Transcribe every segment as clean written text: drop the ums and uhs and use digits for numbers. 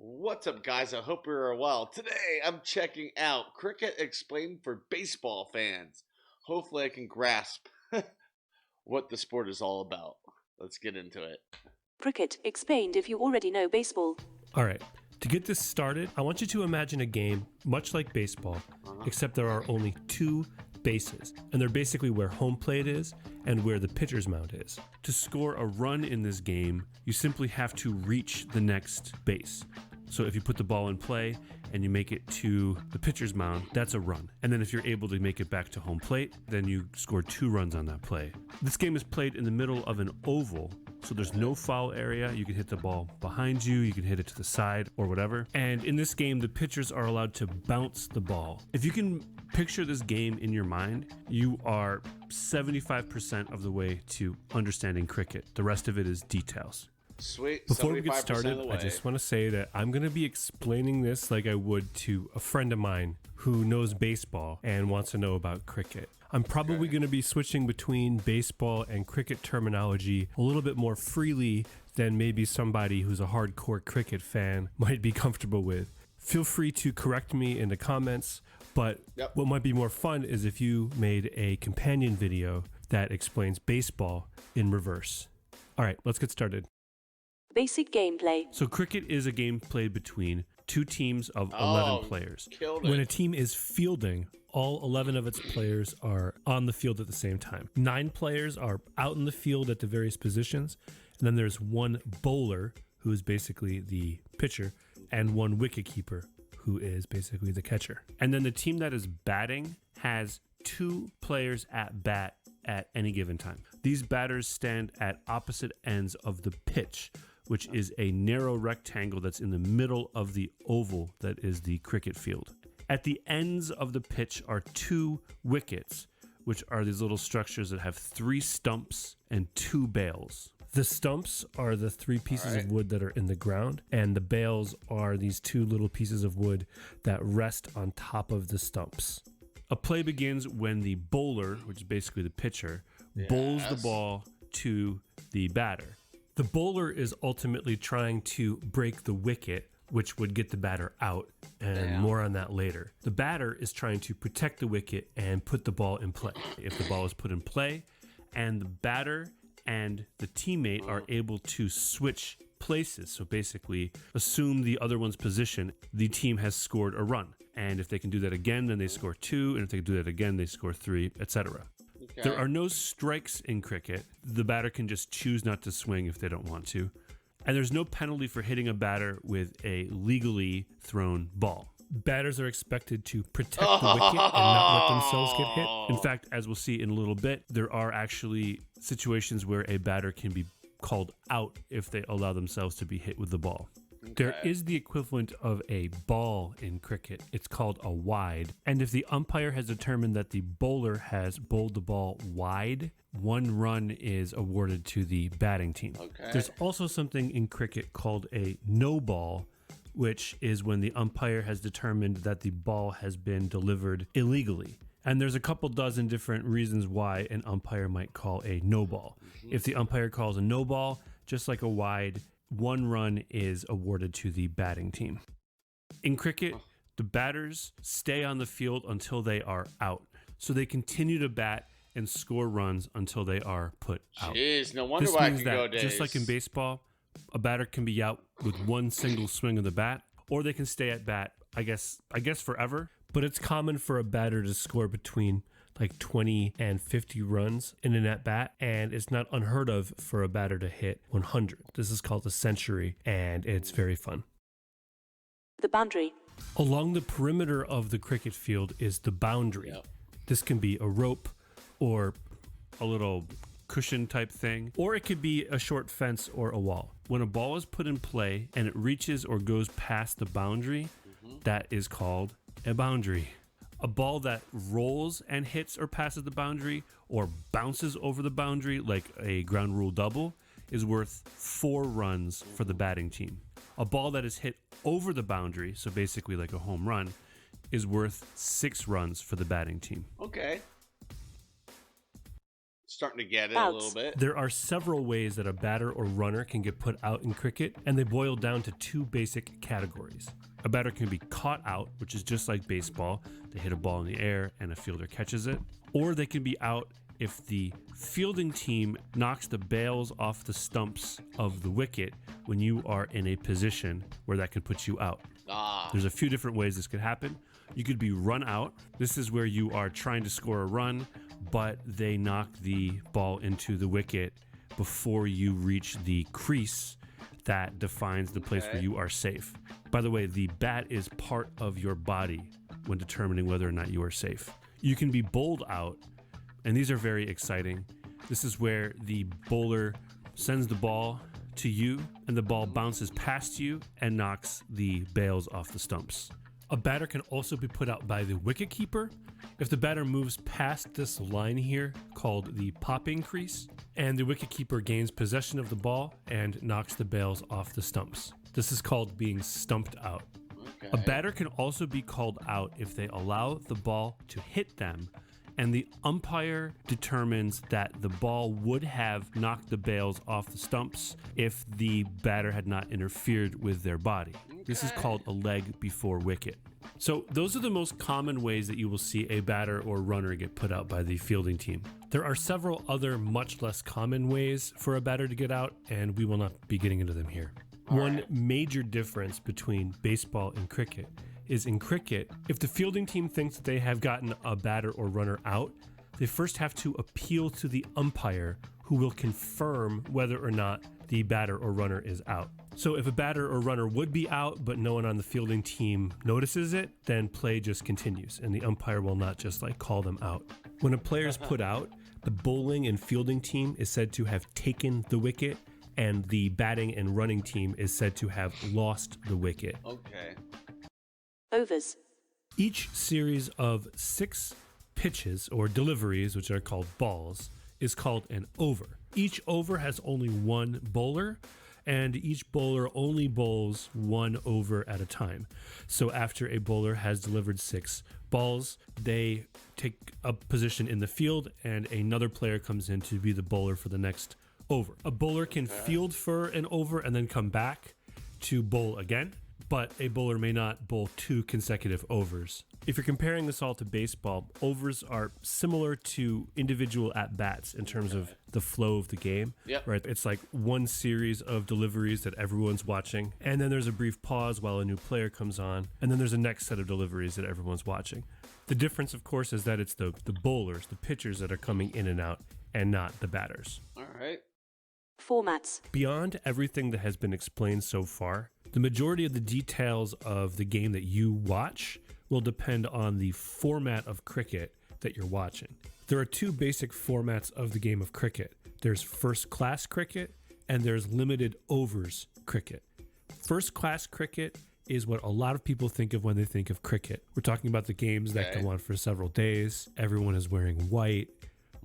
What's up, guys? I hope you're well. Today, I'm checking out Cricket Explained for baseball fans. Hopefully, I can grasp what the sport is all about. Let's get into it. Cricket explained if you already know baseball. All right, to get this started, I want you to imagine a game much like baseball, except there are only two bases, and they're basically where home plate is and where the pitcher's mound is. To score a run in this game, you simply have to reach the next base. So if you put the ball in play and you make it to the pitcher's mound, that's a run. And then if you're able to make it back to home plate, then you score 2 runs on that play. This game is played in the middle of an oval, so there's no foul area. You can hit the ball behind you, you can hit it to the side or whatever. And in this game, the pitchers are allowed to bounce the ball. If you can picture this game in your mind, you are 75% of the way to understanding cricket. The rest of it is details. Sweet. Before we get 75% started, of the I way. just want to say that I'm going to be explaining this like I would to a friend of mine who knows baseball and wants to know about cricket. I'm probably going to be switching between baseball and cricket terminology a little bit more freely than maybe somebody who's a hardcore cricket fan might be comfortable with. Feel free to correct me in the comments, but what might be more fun is if you made a companion video that explains baseball in reverse. All right, let's get started. Basic gameplay. So cricket is a game played between two teams of 11 players. Killed it. When a team is fielding, all 11 of its players are on the field at the same time. 9 players are out in the field at the various positions, and then there's one bowler, who is basically the pitcher, and one wicketkeeper, who is basically the catcher. And then the team that is batting has 2 players at bat at any given time. These batters stand at opposite ends of the pitch, which is a narrow rectangle that's in the middle of the oval that is the cricket field. At the ends of the pitch are 2 wickets, which are these little structures that have 3 stumps and 2 bails. The stumps are the 3 pieces of wood that are in the ground, and the bails are these 2 little pieces of wood that rest on top of the stumps. A play begins when the bowler, which is basically the pitcher, bowls the ball to the batter. The bowler is ultimately trying to break the wicket, which would get the batter out, and more on that later. The batter is trying to protect the wicket and put the ball in play. If the ball is put in play and the batter and the teammate are able to switch places, so basically assume the other one's position, the team has scored a run. And if they can do that again, then they score 2, and if they can do that again, they score 3, etc. There are no strikes in cricket. The batter can just choose not to swing if they don't want to. And there's no penalty for hitting a batter with a legally thrown ball. Batters are expected to protect the wicket and not let themselves get hit. In fact, as we'll see in a little bit, there are actually situations where a batter can be called out if they allow themselves to be hit with the ball. There is the equivalent of a ball in cricket. It's called a wide. And if the umpire has determined that the bowler has bowled the ball wide, 1 run is awarded to the batting team. There's also something in cricket called a no ball, which is when the umpire has determined that the ball has been delivered illegally. And there's a couple dozen different reasons why an umpire might call a no ball. If the umpire calls a no ball, just like a wide, 1 run is awarded to the batting team. In cricket, the batters stay on the field until they are out. So they continue to bat and score runs until they are put out. Jeez, no wonder This why I means can go that, days. just like in baseball, a batter can be out with 1 single swing of the bat, or they can stay at bat, I guess forever. But it's common for a batter to score between like 20 and 50 runs in an at-bat, and it's not unheard of for a batter to hit 100. This is called a century, and it's very fun. The boundary. Along the perimeter of the cricket field is the boundary. This can be a rope or a little cushion type thing, or it could be a short fence or a wall. When a ball is put in play and it reaches or goes past the boundary, that is called a boundary. A ball that rolls and hits or passes the boundary or bounces over the boundary like a ground rule double is worth 4 runs for the batting team. A ball that is hit over the boundary, so basically like a home run, is worth 6 runs for the batting team. Okay. Starting to get it a Outs. little bit. There are several ways that a batter or runner can get put out in cricket, and they boil down to two basic categories. A batter can be caught out, which is just like baseball. They hit a ball in the air and a fielder catches it. Or they can be out if the fielding team knocks the bails off the stumps of the wicket when you are in a position where that can put you out. There's a few different ways this could happen. You could be run out. This is where you are trying to score a run, but they knock the ball into the wicket before you reach the crease that defines the place where you are safe. By the way, the bat is part of your body when determining whether or not you are safe. You can be bowled out, and these are very exciting. This is where the bowler sends the ball to you, and the ball bounces past you and knocks the bails off the stumps. A batter can also be put out by the wicketkeeper if the batter moves past this line here called the popping crease, and the wicketkeeper gains possession of the ball and knocks the bails off the stumps. This is called being stumped out. Okay. A batter can also be called out if they allow the ball to hit them, and the umpire determines that the ball would have knocked the bails off the stumps if the batter had not interfered with their body. This is called a leg before wicket. So those are the most common ways that you will see a batter or runner get put out by the fielding team. There are several other much less common ways for a batter to get out, and we will not be getting into them here. One major difference between baseball and cricket is in cricket, if the fielding team thinks that they have gotten a batter or runner out, they first have to appeal to the umpire, who will confirm whether or not the batter or runner is out. So if a batter or runner would be out, but no one on the fielding team notices it, then play just continues, and the umpire will not just call them out. When a player is put out, the bowling and fielding team is said to have taken the wicket, and the batting and running team is said to have lost the wicket. Okay. Overs. Each series of 6 pitches or deliveries, which are called balls, is called an over. Each over has only one bowler, and each bowler only bowls one over at a time. So after a bowler has delivered 6 balls, they take a position in the field, and another player comes in to be the bowler for the next over. A bowler can field for an over and then come back to bowl again, but a bowler may not bowl 2 consecutive overs. If you're comparing this all to baseball, overs are similar to individual at-bats in terms of the flow of the game. Yep. Right? It's like one series of deliveries that everyone's watching, and then there's a brief pause while a new player comes on, and then there's a next set of deliveries that everyone's watching. The difference, of course, is that it's the bowlers, the pitchers that are coming in and out, and not the batters. All right. Formats. Beyond everything that has been explained so far, the majority of the details of the game that you watch will depend on the format of cricket that you're watching. There are 2 basic formats of the game of cricket. There's first class cricket and there's limited overs cricket. First class cricket is what a lot of people think of when they think of cricket. We're talking about the games that go on for several days. Everyone is wearing white.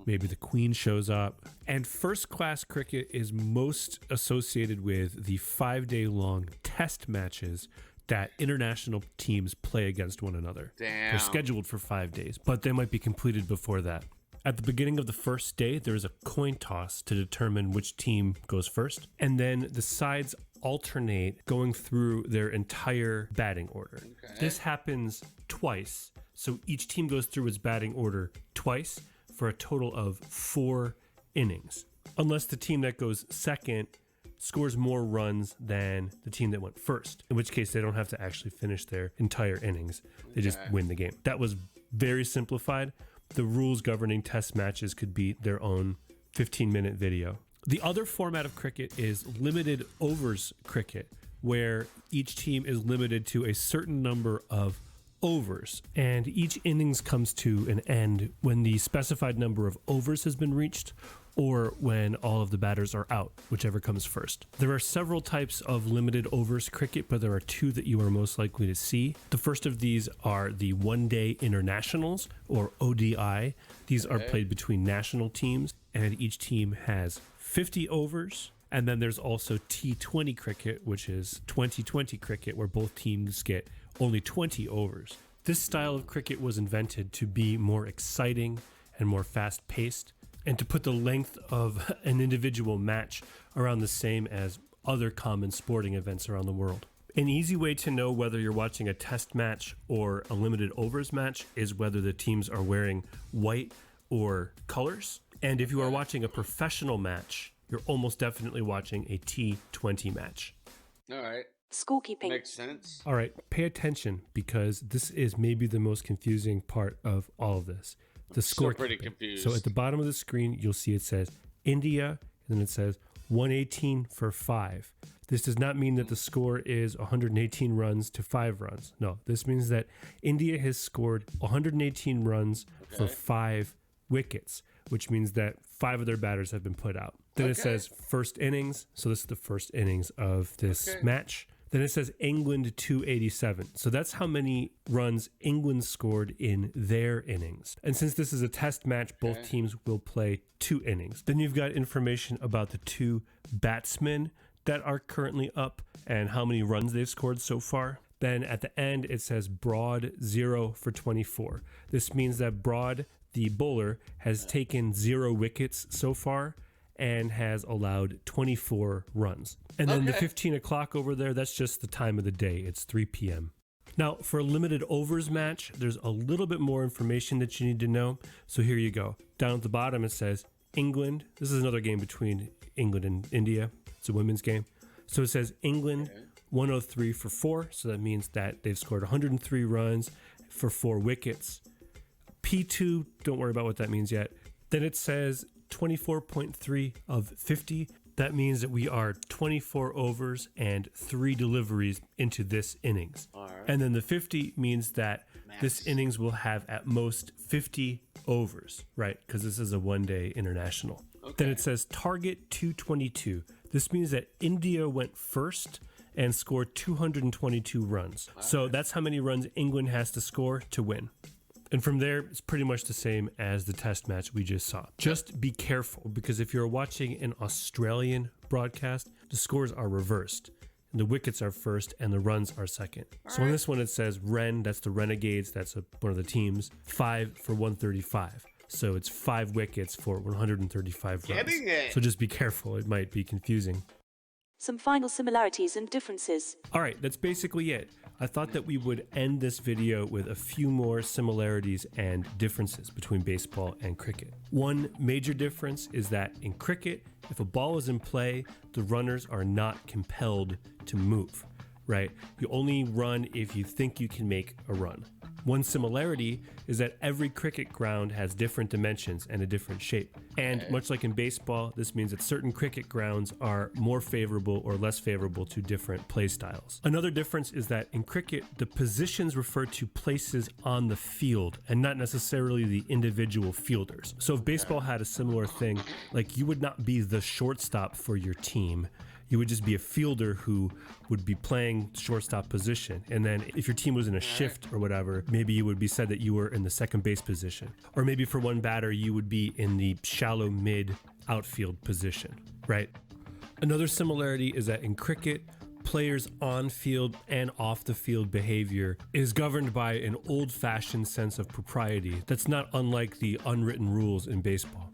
Maybe the Queen shows up. And first class cricket is most associated with the 5-day-long test matches that international teams play against one another. Damn. They're scheduled for 5 days, but they might be completed before that. At the beginning of the first day, there's a coin toss to determine which team goes first. And then the sides alternate going through their entire batting order. Okay. This happens twice. So each team goes through its batting order twice for a total of 4 innings. Unless the team that goes second scores more runs than the team that went first, in which case they don't have to actually finish their entire innings. They just win the game. That was very simplified. The rules governing test matches could be their own 15-minute video. The other format of cricket is limited overs cricket, where each team is limited to a certain number of overs, and each innings comes to an end when the specified number of overs has been reached, or when all of the batters are out, whichever comes first. There are several types of limited overs cricket, but there are 2 that you are most likely to see. The first of these are the one-day internationals, or ODI. These are played between national teams, and each team has 50 overs. And then there's also T20 cricket, which is 2020 cricket, where both teams get only 20 overs. This style of cricket was invented to be more exciting and more fast-paced, and to put the length of an individual match around the same as other common sporting events around the world. An easy way to know whether you're watching a test match or a limited overs match is whether the teams are wearing white or colors. And if you are watching a professional match, you're almost definitely watching a T20 match. All right. Scorekeeping. Makes sense. All right, pay attention because this is maybe the most confusing part of all of this. The Still score. pretty confused. So at the bottom of the screen, you'll see it says India, and then it says 118 for 5. This does not mean that the score is 118 runs to 5 runs. No, this means that India has scored 118 runs for 5 wickets, which means that 5 of their batters have been put out. Then it says first innings. So this is the first innings of this match. Then it says England 287. So that's how many runs England scored in their innings. And since this is a test match, both teams will play 2 innings. Then you've got information about the 2 batsmen that are currently up and how many runs they've scored so far. Then at the end, it says Broad 0 for 24. This means that Broad, the bowler, has taken 0 wickets so far and has allowed 24 runs. And then the 15 o'clock over there, that's just the time of the day. It's 3 p.m. Now, for a limited overs match, there's a little bit more information that you need to know. So here you go. Down at the bottom, it says England. This is another game between England and India. It's a women's game. So it says England 103 for 4. So that means that they've scored 103 runs for 4 wickets. P2, don't worry about what that means yet. Then it says 24.3 of 50. That means that we are 24 overs and 3 deliveries into this innings. And then the 50 means that this innings will have at most 50 overs, right? Because this is a one-day international. Then it says target 222. This means that India went first and scored 222 runs. So that's how many runs England has to score to win. And from there, it's pretty much the same as the test match we just saw. Just be careful, because if you're watching an Australian broadcast, the scores are reversed. And the wickets are first and the runs are second. So on this one, it says Ren, that's the Renegades, that's one of the teams, 5 for 135. So it's 5 wickets for 135 runs. Getting it. So just be careful, it might be confusing. Some final similarities and differences. All right, that's basically it. I thought that we would end this video with a few more similarities and differences between baseball and cricket. One major difference is that in cricket, if a ball is in play, the runners are not compelled to move, right? You only run if you think you can make a run. One similarity is that every cricket ground has different dimensions and a different shape. And much like in baseball, this means that certain cricket grounds are more favorable or less favorable to different play styles. Another difference is that in cricket, the positions refer to places on the field and not necessarily the individual fielders. So if baseball had a similar thing, like you would not be the shortstop for your team. You would just be a fielder who would be playing shortstop position. And then if your team was in a shift or whatever, maybe you would be said that you were in the second base position. Or maybe for one batter, you would be in the shallow mid outfield position, right? Another similarity is that in cricket, players on field and off the field behavior is governed by an old-fashioned sense of propriety that's not unlike the unwritten rules in baseball.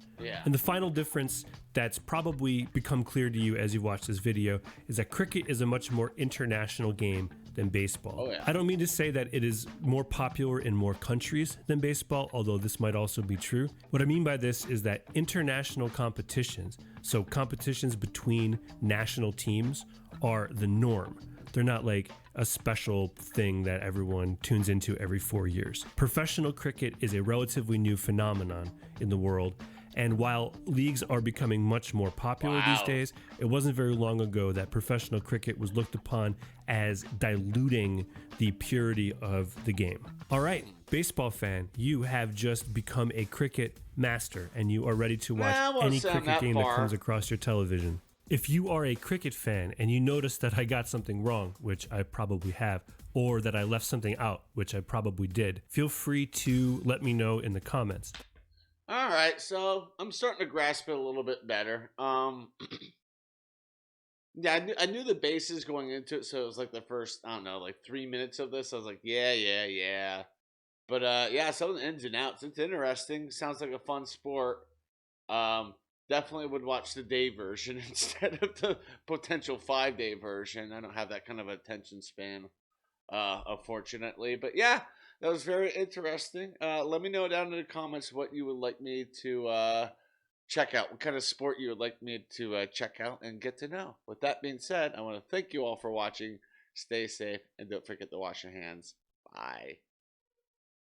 And the final difference that's probably become clear to you as you watch this video is that cricket is a much more international game than baseball. I don't mean to say that it is more popular in more countries than baseball, although this might also be true. What I mean by this is that international competitions, so competitions between national teams, are the norm. They're not like a special thing that everyone tunes into every 4 years. Professional cricket is a relatively new phenomenon in the world. And while leagues are becoming much more popular these days, it wasn't very long ago that professional cricket was looked upon as diluting the purity of the game. All right, baseball fan, you have just become a cricket master and you are ready to watch any cricket game that comes across your television. If you are a cricket fan and you notice that I got something wrong, which I probably have, or that I left something out, which I probably did, feel free to let me know in the comments. All right, so I'm starting to grasp it a little bit better. Yeah, I knew the bases going into it, so it was like the first, I don't know, like 3 minutes of this. I was like, yeah. But yeah, some of the ins and outs. It's interesting. Sounds like a fun sport. Um, Definitely would watch the day version instead of the potential 5 day version. I don't have that kind of attention span, unfortunately. But yeah, that was very interesting. Let me know down in the comments what you would like me to check out, what kind of sport you would like me to check out and get to know. With that being said, I want to thank you all for watching. Stay safe and don't forget to wash your hands. Bye.